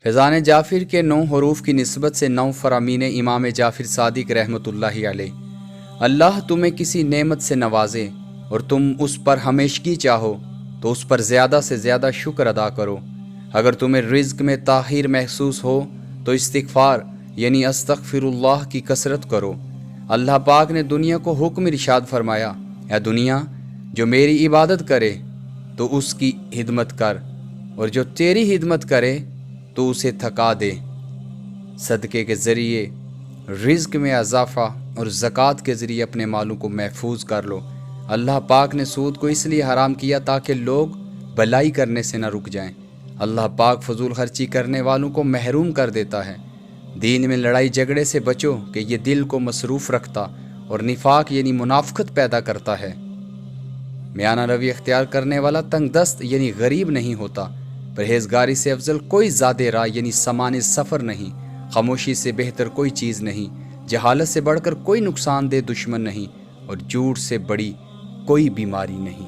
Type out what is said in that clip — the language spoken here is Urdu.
فیضان جعفر کے 9 حروف کی نسبت سے 9 فرامین امام جعفر صادق رحمۃ اللہ علیہ۔ اللہ تمہیں کسی نعمت سے نوازے اور تم اس پر ہمیشگی چاہو تو اس پر زیادہ سے زیادہ شکر ادا کرو۔ اگر تمہیں رزق میں تاخیر محسوس ہو تو استغفار یعنی استغفر اللہ کی کثرت کرو۔ اللہ پاک نے دنیا کو حکم ارشاد فرمایا، اے دنیا جو میری عبادت کرے تو اس کی خدمت کر، اور جو تیری خدمت کرے تو اسے تھکا دے۔ صدقے کے ذریعے رزق میں اضافہ اور زکوٰۃ کے ذریعے اپنے مالوں کو محفوظ کر لو۔ اللہ پاک نے سود کو اس لیے حرام کیا تاکہ لوگ بھلائی کرنے سے نہ رک جائیں۔ اللہ پاک فضول خرچی کرنے والوں کو محروم کر دیتا ہے۔ دین میں لڑائی جھگڑے سے بچو کہ یہ دل کو مصروف رکھتا اور نفاق یعنی منافقت پیدا کرتا ہے۔ میانہ روی اختیار کرنے والا تنگ دست یعنی غریب نہیں ہوتا۔ پرہیزگاری سے افضل کوئی زیادہ راہ یعنی سامان سفر نہیں۔ خاموشی سے بہتر کوئی چیز نہیں۔ جہالت سے بڑھ کر کوئی نقصان دہ دشمن نہیں، اور جھوٹ سے بڑی کوئی بیماری نہیں۔